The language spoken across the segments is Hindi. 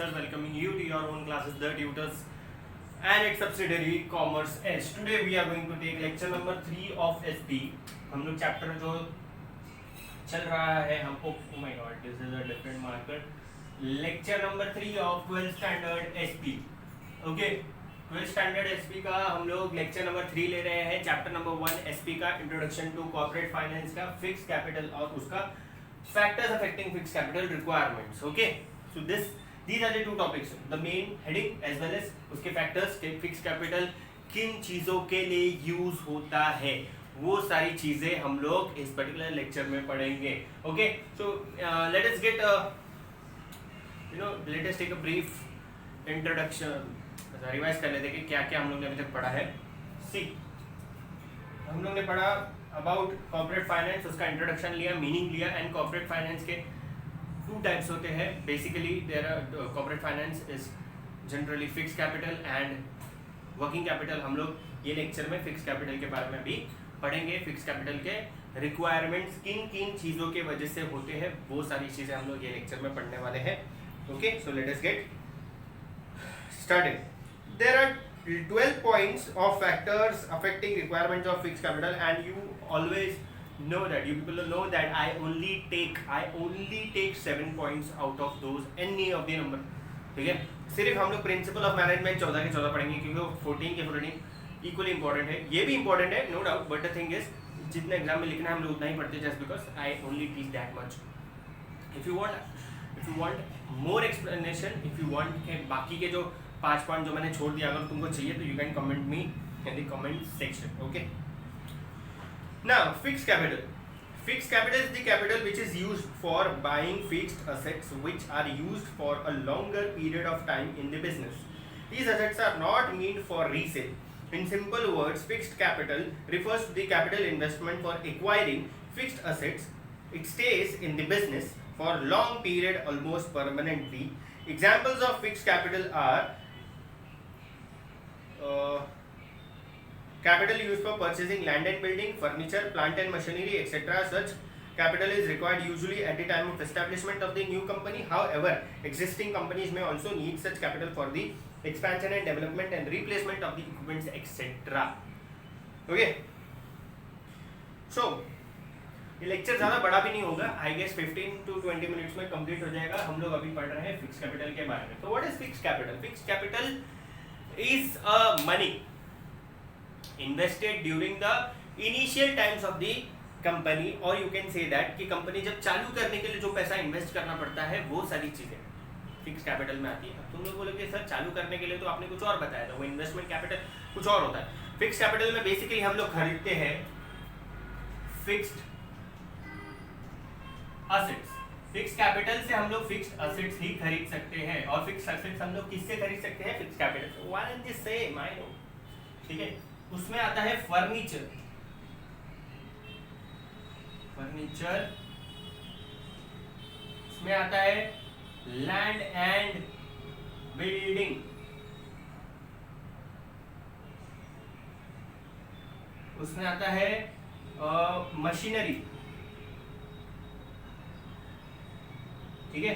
Sir, welcoming you to your own classes, The Tutors and its subsidiary Commerce Edge. Today we are going to take lecture number 3 of SP. हम लोग चैप्टर जो चल रहा है हमको oh my god, this is a different marker. Lecture number 3 of 12th standard SP. Okay, 12th standard SP का हम लोग lecture number 3 ले रहे हैं. चैप्टर नंबर 1 SP का इंट्रोडक्शन टू कॉर्पोरेट फाइनेंस का फिक्स कैपिटल और उसका factors affecting fixed capital requirements. Okay, so these are the two topics, the main heading as well as उसके factors के fixed capital किन चीज़ों के लिए यूज होता है वो सारी चीज़ें हम लोग इस पर्टिकुलर लेक्चर में पढ़ेंगे. Okay, so let us get let us take a brief introduction. Revise कर लेते हैं कि क्या क्या हम लोग ने अभी तक पढ़ा है. सी हम लोग ने पढ़ा अबाउट कॉर्पोरेट फाइनेंस, उसका इंट्रोडक्शन लिया, मीनिंग लिया. एंड कॉर्पोरेट फाइनेंस के टू टाइप्स होते हैं basically. There are corporate finance is generally fix capital and working capital. हम लोग ये लेक्चर में फिक्स कैपिटल के बारे में भी पढ़ेंगे. फिक्स कैपिटल के रिक्वायरमेंट्स किन किन चीज़ों के वजह से होते हैं वो सारी चीज़ें हम लोग ये लेक्चर में पढ़ने वाले हैं. Okay, so let us get started. There are 12 points of factors affecting requirements of fixed capital, and you always know that, you people know that I only take 7 points out of those any of the number. ठीक है, सिर्फ हम लोग प्रिंसिपल ऑफ मैनेजमेंट 14 के 14 पढ़ेंगे क्योंकि वो 14 के 14 इक्वली इंपॉर्टेंट है. ये भी इंपॉर्टेंट है no doubt, but the thing is जितना एग्जाम में लिखना है हम लोग उतना ही पढ़ते हैं, just because I only teach that much. If you want more explanation, if you want के बाकी के जो 5 पॉइंट जो मैंने छोड़ दिया अगर तुमको चाहिए तो you can comment me in the comment section. Okay, now fixed capital. Fixed capital is the capital which is used for buying fixed assets which are used for a longer period of time in the business. These assets are not meant for resale. In simple words, fixed capital refers to the capital investment for acquiring fixed assets. It stays in the business for long period, almost permanently. Examples of fixed capital are capital used for purchasing land and building, furniture, plant and machinery, etc. Such capital is required usually at the time of establishment of the new company. However, existing companies may also need such capital for the expansion and development and replacement of the equipments, etc. Okay, so ये लेक्चर ज़्यादा बड़ा भी नहीं होगा. आई गेस 15 to 20 मिनट्स में कंप्लीट हो जाएगा. हम लोग अभी पढ़ रहे हैं फिक्स कैपिटल के बारे में. तो what is fix capital? Fix capital is money invested during the initial times of the company, or you can say that कि कंपनी जब चालू करने के लिए जो पैसा इन्वेस्ट करना पड़ता है वो सारी चीज़ें फिक्स कैपिटल में आती है. अब तुम लोग बोलोगे सर चालू करने के लिए तो आपने कुछ और बताया था, वो इन्वेस्टमेंट कैपिटल कुछ और होता है. फिक्स कैपिटल में बेसिकली हम लोग खरीदते हैं फिक्स्ड असेट्स. फिक्स कैपिटल से हम लोग फिक्स्ड असेट्स ही खरीद सकते हैं, और फिक्स्ड असेट्स हम लोग किससे खरीद सकते हैं? फिक्स कैपिटल से. One and the same, I know. ठीक है, उसमें आता है फर्नीचर. उसमें आता है लैंड एंड बिल्डिंग. उसमें आता है मशीनरी. ठीक है,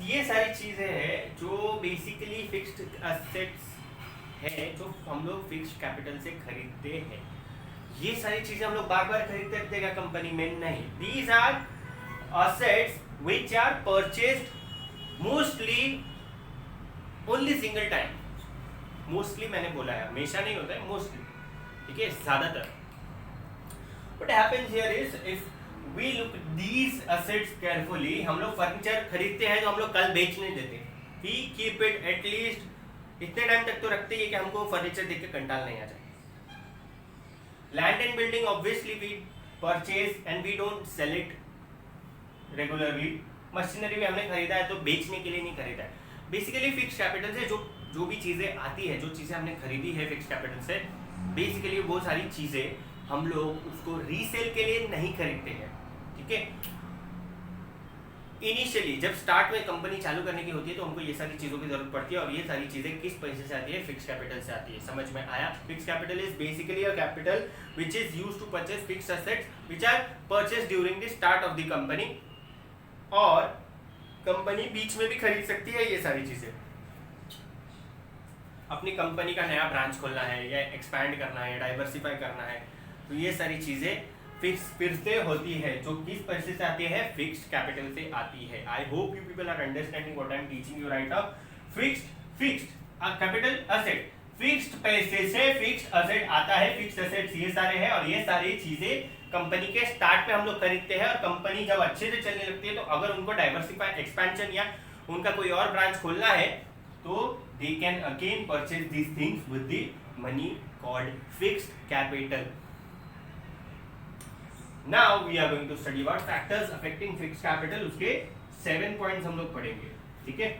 ये सारी चीजें हैं जो बेसिकली फिक्स्ड असेट्स है जो हम लोग फिक्स्ड कैपिटल से खरीदते हैं. ये सारी चीजें हम लोग बार बार खरीदते रहते हैं कंपनी में? नहीं. These are assets which are purchased mostly only single time. Mostly मैंने बोला है, हमेशा नहीं होता है, मोस्टली. ठीक है, ज्यादातर. What happens here is if we look these assets carefully. हम लोग फर्नीचर खरीदते हैं जो हम लोग कल बेचने देते. वी कीप इट एटलीस्ट इतने टाइम तक तो रखते ही कि हमको फर्नीचर देख के कंटाल नहीं आ जाए. Land and building obviously we purchase and we don't sell it regularly. Machinery भी हमने खरीदा है तो बेचने के लिए नहीं खरीदा है. बेसिकली फिक्स कैपिटल से जो भी चीज़ें आती है, जो चीज़ें हमने खरीदी है फिक्स कैपिटल से, बेसिकली वो सारी चीज़ें हम लोग उसको रीसेल के लिए नहीं खरीदते हैं. ठीक है, इनिशियली जब स्टार्ट में कंपनी चालू करने की होती है तो हमको ये सारी चीज़ों की जरूरत पड़ती है, और ये सारी चीज़ें किस पैसे से आती है? फिक्स कैपिटल से आती है. समझ में आया? Fix capital is basically a capital which is used to purchase fixed assets which are purchased during the start of the company, और कंपनी बीच में भी खरीद सकती है ये सारी चीजें। अपनी कंपनी का नया ब्रांच खोलना है या एक्सपैंड करना है, डाइवर्सिफाई करना है, तो ये सारी चीजें फिर से होती है, जो किस पैसे से आती है, फिक्स्ड कैपिटल से आती है। I hope you people are understanding what I am teaching you right now. Fixed capital asset, fixed पैसे से फिक्स्ड असेट आता है। फिक्स्ड असेट्स ये सारे हैं और ये सारी चीजें कंपनी के स्टार्ट पे हम लोग खरीदते हैं और कंपनी जब अच्छे से चलने लगती है तो अगर उनको डाइवर्सिफाई एक्सपेंशन या उनका कोई और ब्रांच खोलना है तो they can again purchase these things with the money called fixed capital. Now we are going to study about factors affecting fixed capital. उसके 7 points हम लोग पढ़ेंगे, ठीक है।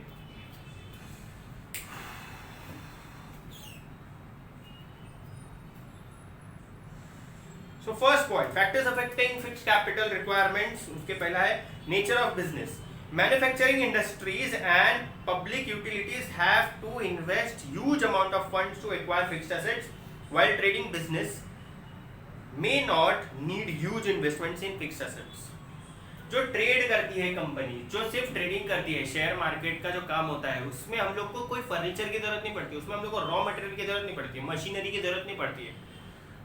So first point, factors affecting fixed capital requirements, उसके पहला है nature of business. Manufacturing industries and public utilities have to invest huge amount of funds to acquire fixed assets, while trading business may not need huge investments in fixed assets. जो ट्रेड करती है कंपनी, जो सिर्फ ट्रेडिंग करती है, शेयर मार्केट का जो काम होता है, उसमें हम लोग को कोई फर्नीचर की जरूरत नहीं पड़ती, उसमें हम लोग को रॉ मटेरियल की जरूरत नहीं पड़ती, मशीनरी की जरूरत नहीं पड़ती है,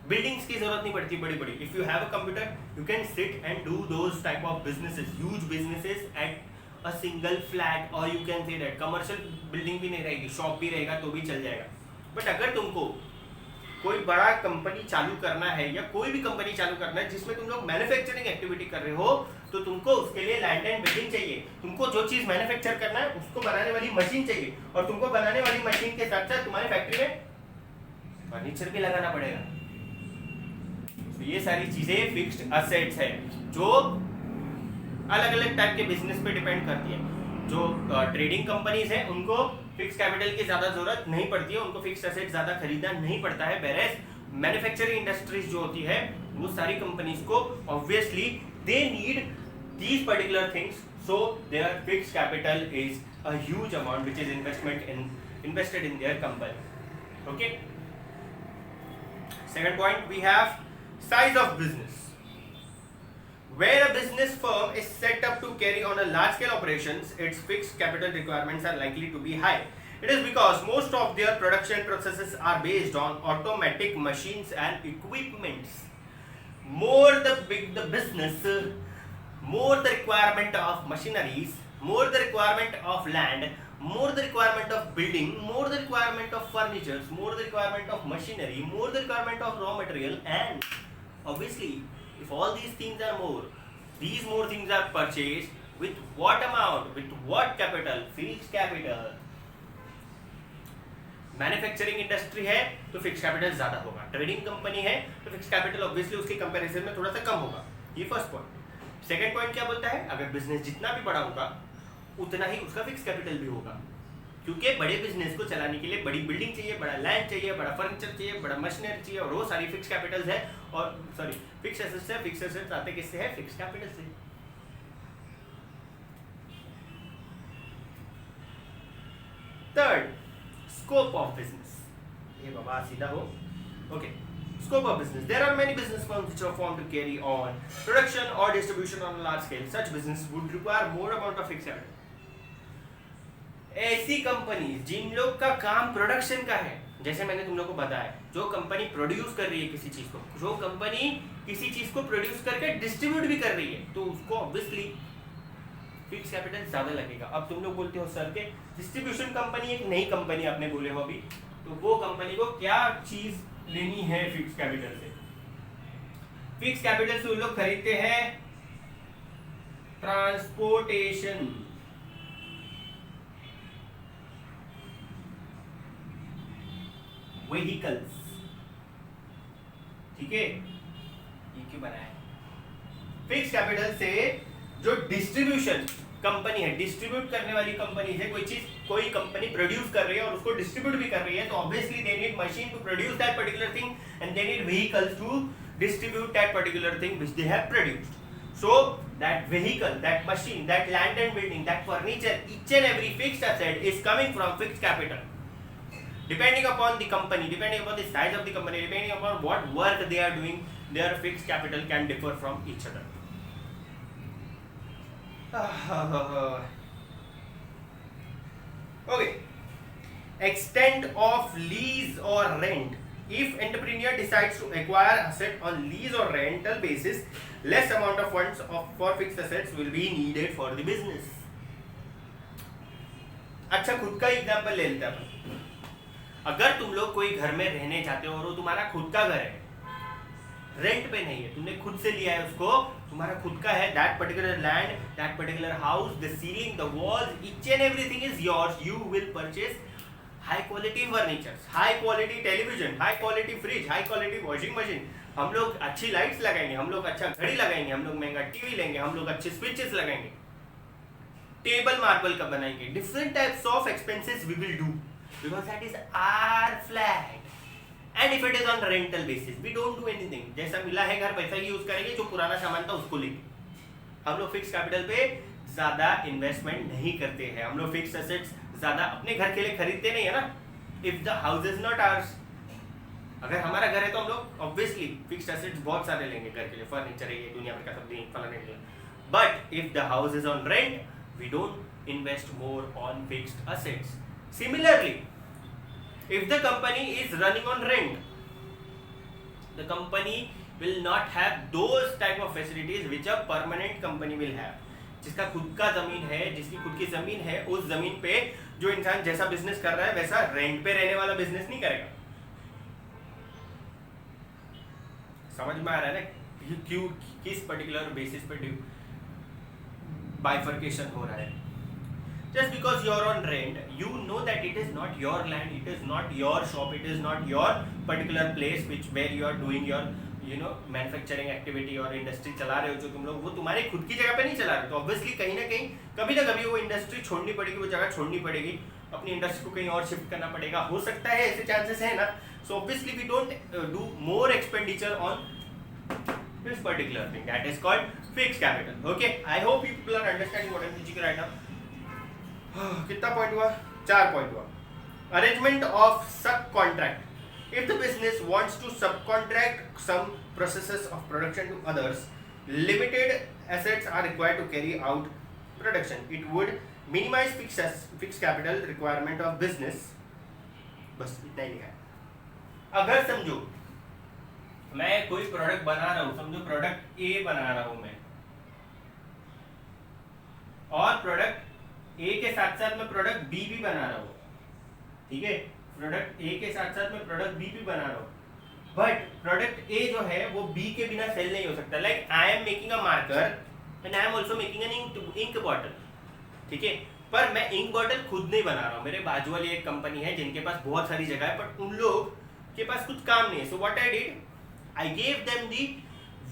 बिल्डिंग्स की जरूरत नहीं पड़ती बड़ी बड़ी। If you have a computer you can sit and do those type of businesses, huge businesses at a single flat, और you can say that commercial building भी नहीं रहेगी, शॉप भी रहेगा तो भी चल जाएगा। बट अगर तुमको कोई बड़ा कंपनी चालू करना है या कोई भी कंपनी चालू करना है जिसमें तुम लोग मैन्युफैक्चरिंग एक्टिविटी कर रहे हो, तो तुमको उसके लिए लैंड एंड बिल्डिंग चाहिए, तुमको जो चीज मैन्युफैक्चर करना है उसको बनाने वाली मशीन चाहिए, और तुमको बनाने वाली मशीन के साथ साथ तुम्हारे फैक्ट्री में फर्नीचर भी लगाना पड़ेगा। तो ये सारी चीजें फिक्स्ड असेट्स है जो अलग अलग टाइप के बिजनेस पे डिपेंड करती है। जो ट्रेडिंग कंपनीज हैं उनको फिक्स कैपिटल की ज्यादा जरूरत नहीं पड़ती है, उनको फिक्स्ड असेट ज्यादा खरीदना नहीं पड़ता है। वेयरएज मैन्युफैक्चरिंग इंडस्ट्रीज जो होती है वो सारी कंपनीज को obviously they need these particular things, so there fixed capital is a huge amount which is invested in their company. Okay, second point we have size of business. Where a business firm is set up to carry on a large scale operations, its fixed capital requirements are likely to be high. It is because most of their production processes are based on automatic machines and equipments. More the big the business, more the requirement of machineries, more the requirement of land, more the requirement of building, more the requirement of furniture, more the requirement of machinery, more the requirement of raw material, and obviously if all these things are more, these more things are purchased with what amount, with what capital, fixed capital. Manufacturing industry है तो फिक्स कैपिटल ज्यादा होगा, ट्रेडिंग कंपनी है तो फिक्स कैपिटल ऑब्वियसली उसके कंपैरिजन में थोड़ा सा कम होगा। ये फर्स्ट पॉइंट। सेकंड पॉइंट क्या बोलता है, अगर बिजनेस जितना भी बड़ा होगा उतना ही उसका फिक्स कैपिटल भी होगा, क्योंकि बड़े बिजनेस को चलाने के लिए बड़ी बिल्डिंग चाहिए, बड़ा लैंड चाहिए, बड़ा फर्नीचर चाहिए, बड़ा मशीनरी चाहिए, और वो सारी फिक्स कैपिटल्स है, और सॉरी फिक्स एसेट्स है। फिक्स एसेट्स आते किससे है, फिक्स कैपिटल से। Third, scope of business. ये बाबा सीधा हो। Okay, scope of business. There are many business firms which are formed to carry on production or distribution on a large scale. Such business would require more amount of fixed capital. ऐसी कंपनी जिन लोग का काम प्रोडक्शन का है, जैसे मैंने तुम लोग को बताया, जो कंपनी प्रोड्यूस कर रही है किसी चीज को, जो कंपनी किसी चीज को प्रोड्यूस करके डिस्ट्रीब्यूट भी कर रही है, तो उसको ऑब्वियसली फिक्स कैपिटल ज्यादा लगेगा। अब तुम लोग बोलते हो सर के डिस्ट्रीब्यूशन कंपनी एक नई कंपनी आपने बोले हो अभी, तो वो कंपनी को क्या चीज लेनी है फिक्स कैपिटल से? फिक्स कैपिटल से उन लोग खरीदते हैं ट्रांसपोर्टेशन, व्हीकल्स, ठीक है। ये क्यों बनाया? फिक्स कैपिटल से जो डिस्ट्रीब्यूशन कंपनी है, डिस्ट्रीब्यूट करने वाली कंपनी है, कोई चीज कोई कंपनी प्रोड्यूस कर रही है और उसको डिस्ट्रीब्यूट भी कर रही है, तो obviously they need machine to produce that particular thing and they need vehicles to distribute that particular thing which they have produced. So that vehicle, that machine, that land and building, that furniture, each and every fixed asset is coming from fixed capital. Depending upon the company, depending upon the size of the company, depending upon what work they are doing, their fixed capital can differ from each other. Okay, extent of lease or rent. If entrepreneur decides to acquire asset on lease or rental basis, less amount of funds for fixed assets will be needed for the business. अच्छा, खुद का एग्जांपल ले लेते हैं अपन। अगर तुम लोग कोई घर में रहने जाते हो और वो तुम्हारा खुद का घर है, रेंट पे नहीं है, तुमने खुद से लिया है उसको, तुम्हारा खुद का है, that particular land, that particular house, the ceiling, the walls, each and everything is yours, you will purchase high quality furniture, high quality television, high quality fridge, high quality washing machine, हम लोग अच्छी लाइट्स लगाएंगे, हम लोग अच्छा घड़ी लगाएंगे, हम लोग महंगा टीवी लेंगे, हम लोग अच्छे स्विचेस लगाएंगे, टेबल मार्बल का बनाएंगे, different types of expenses we will do because that is our flat. And if it is on rental basis we don't do anything, जैसा मिला है घर पैसा यूज करेंगे, जो पुराना सामान था उसको लेंगे। हम लोग फिक्स कैपिटल पे ज्यादा इन्वेस्टमेंट नहीं करते हैं, हम लोग फिक्स एसेट्स ज्यादा अपने घर के लिए खरीदते नहीं है ना। If the house is not hours, अगर हमारा घर है तो हम लोग ऑब्वियसली फिक्स्ड एसेट्स बहुत सारे लेंगे घर के लिए, फर्नीचर है, ये दुनिया भर का सब दिन फलाने के लिए। But if the house is on rent we don't invest more on fixed assets. Similarly if the company is running on rent, the company will not have those type of facilities which a permanent company will have. जिसका खुद का जमीन है, जिसकी खुद की जमीन है, उस जमीन पे जो इंसान जैसा बिजनेस कर रहा है वैसा रेंट पे रहने वाला बिजनेस नहीं करेगा। समझ में आ रहा है ना क्यों, किस पर्टिकुलर बेसिस पे बाइफर्केशन हो रहा है। Just because you are on rent, you know that it is not your land, it is not your shop, it is not your particular place where you are doing your manufacturing activity और इंडस्ट्री चला रहे हो जो तुम लोग, वो तुम्हारी खुद की जगह पे नहीं चला रहे, तो ऑब्वियसली कहीं ना कहीं कभी ना कभी वो इंडस्ट्री छोड़नी पड़ेगी, वो जगह छोड़नी पड़ेगी, अपनी इंडस्ट्री को कहीं और शिफ्ट करना पड़ेगा, हो सकता है ऐसे चांसेस है ना। So obviously we don't do more expenditure on this particular thing, that is called fixed capital. Okay, I hope you people are understanding what I am teaching right now. कितना पॉइंट हुआ? 4 पॉइंट हुआ। Arrangement of subcontract. If the business wants to subcontract some processes of production to others, limited assets are required to carry out production. It would minimise fix capital requirement of business. बस इतना ही लिखा है। अगर समझो मैं कोई प्रोडक्ट बना रहा हूं, समझो प्रोडक्ट ए बना रहा हूं मैं, और प्रोडक्ट ए के साथ साथ मैं प्रोडक्ट बी भी बना रहा हूँ, ठीक है, प्रोडक्ट ए के साथ साथ मैं प्रोडक्ट बी भी बना रहा हूँ, बट प्रोडक्ट ए जो है वो बी के बिना सेल नहीं हो सकता। Like I am making a marker and I am also making an ink bottle, ठीक है, पर मैं इंक बॉटल खुद नहीं बना रहा हूँ, मेरे बाजू वाली एक कंपनी है जिनके पास बहुत सारी जगह है, बट उन लोग के पास कुछ काम नहीं है। So what I did, I gave them the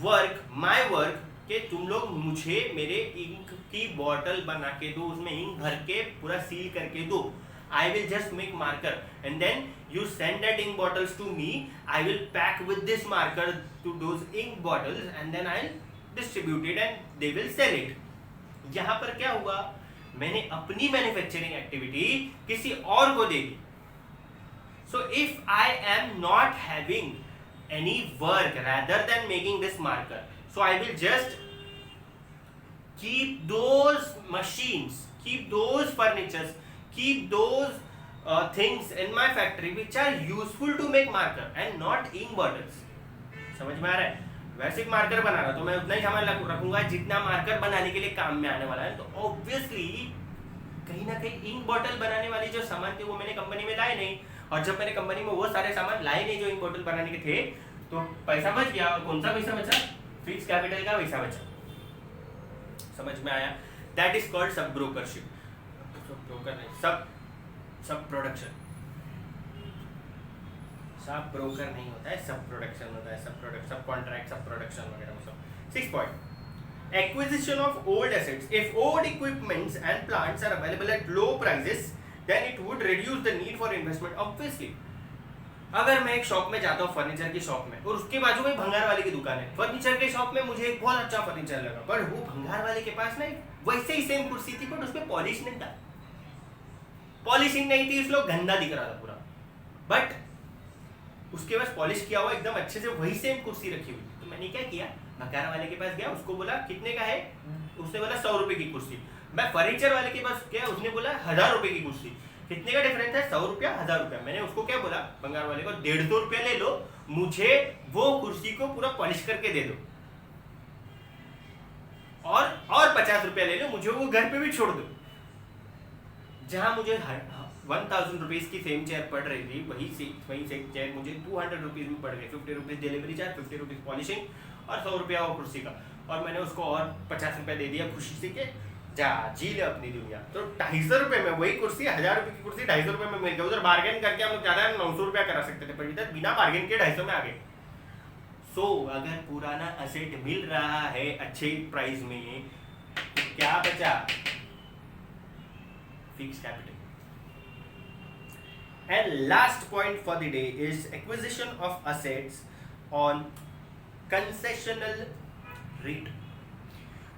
work, my work, कि तुम लोग मुझे मेरे इंक की बॉटल बना के दो, उसमें इंक भर के पूरा सील करके दो। I will just make marker and then you send that ink bottles to me, I will pack with this marker to those ink bottles and then I distribute it and they will sell it. यहाँ पर क्या हुआ, मैंने अपनी मैन्युफैक्चरिंग एक्टिविटी किसी और को दे दी। So if I am not having any work rather than making this marker, so I will just keep those machines, keep those furnitures, keep those things in my factory which are useful to make marker and not ink bottles। समझ में आ रहा है? वैसे मार्कर बना रहा तो मैं उतना ही सामान रखूंगा जितना मार्कर बनाने के लिए काम में आने वाला है। तो ऑब्वियसली कहीं ना कहीं इंक बॉटल बनाने वाली जो सामान थे वो मैंने कंपनी में लाए नहीं, और जब मैंने कंपनी में वो सारे सामान लाए नहीं जो इंक बॉटल बनाने के थे, तो पैसा बच गया। और कौन सा पैसा बचा? फिक्स कैपिटल का पैसा बचा। समझ में आया? दैट इज कॉल्ड सब ब्रोकरशिप। ब्रोकर नहीं, सब प्रोडक्शन। सब ब्रोकर नहीं होता है, सब प्रोडक्शन होता है। सब कॉन्ट्रैक्ट, सब प्रोडक्शन वगैरह सब। 6 point, acquisition of old assets. If old equipments and plants are available at low prices, then it would reduce the need for investment. Obviously, अगर मैं एक शॉप में जाता हूँ, फर्नीचर की शॉप में, और उसके बाजू में भंगार वाले की दुकान है, फर्नीचर के शॉप में मुझे एक बहुत अच्छा फर्नीचर लगा, पर वो भंगार वाले के पास ना वैसे ही सेम कुर्सी थी, बट उसमें पॉलिश नहीं था, पॉलिशिंग नहीं थी, इसलिए गंदा दिख रहा था पूरा। बट उसके पास पॉलिश किया हुआ एकदम अच्छे से वही सेम कुर्सी रखी हुई। तो मैंने क्या किया, भंगार वाले के पास गया, उसको बोला कितने का है, उसने बोला 100 रुपए की कुर्सी। मैं फर्नीचर वाले के पास गया, उसने बोला 1000 रुपए की कुर्सी। कितने का डिफरेंस है? 100 रुपया, 1000 रुपया। मैंने उसको क्या बोला, बंगाल वाले को, 150 रुपया ले लो, मुझे वो कुर्सी को पूरा पॉलिश करके दे दो, और 50 रुपया ले लो, मुझे वो घर पे भी छोड़ दो। जहां मुझे 1000 रुपीज की सेम चेयर पड़ रही थी, वही से चेयर मुझे 200 रुपीज में पड़ गई। 50 rupees delivery charge, 50 rupees polishing और 100 रुपया वो कुर्सी का, और मैंने उसको और 50 रुपया दे दिया खुशी से कि जा जी ले अपनी दुनिया। तो 250 रुपये में वही कुर्सी, 1000 रुपये की कुर्सी 250 रुपये में मिल गई। उधर बार्गेन करके हम लोग ज्यादा 900 रुपया करा सकते थे, पर इधर बिना बार्गेन के 250 में आ गए। सो अगर पुराना असेट मिल रहा है अच्छे प्राइस में, तो क्या बचा? Fix capital. And last point for the day is acquisition of assets on concessional rate.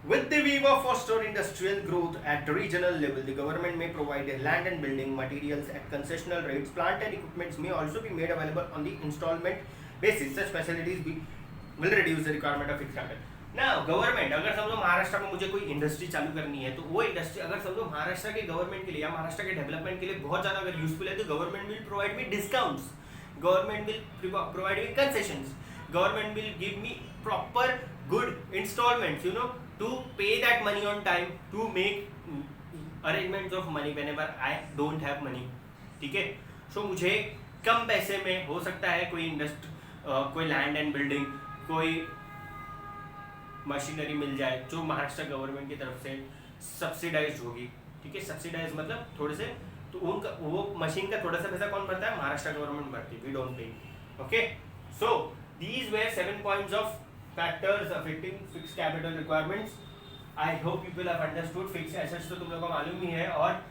With the view of fostering industrial growth at the regional level, the government may provide land and building materials at concessional rates. Plant and equipments may also be made available on the installment basis. Such facilities will reduce the requirement of fixed capital. Now, government, अगर समझो महाराष्ट्र में मुझे कोई इंडस्ट्री चालू करनी है, तो वो इंडस्ट्री अगर समझो महाराष्ट्र के गवर्नमेंट के लिए या महाराष्ट्र के डेवलपमेंट के लिए बहुत ज़्यादा अगर यूजफुल है, तो government will provide me discounts, government will provide me concessions, government will give me proper good instalments, you know, to pay that money on time, to make arrangements of money whenever I don't have money. ठीक है, सो मुझे कम पैसे में हो सकता है कोई कोई लैंड एंड बिल्डिंग, कोई मशीनरी मिल जाए जो महाराष्ट्र गवर्नमेंट की तरफ से सब्सिडाइज होगी। ठीक है, सब्सिडाइज मतलब थोड़े से, तो उनका वो मशीन का थोड़ा सा पैसा कौन भरता है? महाराष्ट्र गवर्नमेंट भरती है, we don't pay. Okay, so these were 7 points of factors affecting fixed capital requirements. I hope people have understood. Fixed assets तो तुम लोगों को मालूम ही है, और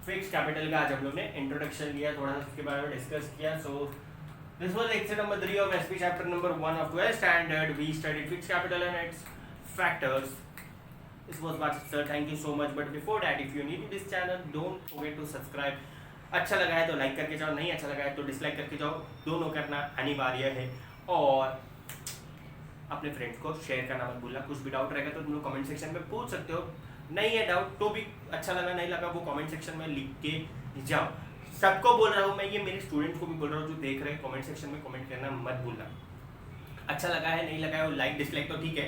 फिक्स्ड कैपिटल का आज हम लोग ने इंट्रोडक्शन लिया, थोड़ा सा उसके बारे में डिस्कस किया। सो this was lecture number 3 of SP chapter number 1 of 12th standard. We studied fixed capital and its factors. This was Vachit sir, thank you so much. But before that, if you're new to this channel, don't forget to subscribe. अच्छा लगा है तो लाइक करके जाओ, नहीं अच्छा लगा है तो डिसलाइक करके जाओ, दोनों करना अनिवार्य है। और अपने फ्रेंड्स को शेयर करना मत भूलना। कुछ भी डाउट रहेगा तो तुम लोग कमेंट सेक्शन में पूछ सकते हो, नहीं है डाउट तो भी अच्छा लगा नहीं लगा वो कमेंट सेक्शन में लिख के जाओ। सबको बोल रहा हूँ मैं, ये मेरे स्टूडेंट्स को भी बोल रहा हूँ जो देख रहे हैं, कमेंट सेक्शन में कमेंट करना मत भूलना। अच्छा लगा है नहीं लगा है वो लाइक डिसलाइक तो ठीक है,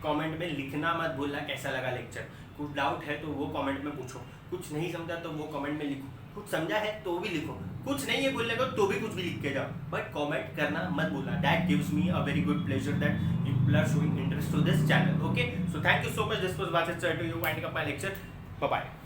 कमेंट में लिखना मत भूलना कैसा लगा लेक्चर। कुछ डाउट है तो वो कमेंट में पूछो, कुछ नहीं समझा तो वो कमेंट में लिखो, कुछ समझा है तो भी लिखो, कुछ नहीं है बोलने को तो भी कुछ भी लिख के जाओ, बट कमेंट करना मत भूलना। That gives me a very good pleasure that people are showing interest to this channel. Okay, so thank you so much. This was वाचित sir to you winding up my lecture. Bye bye.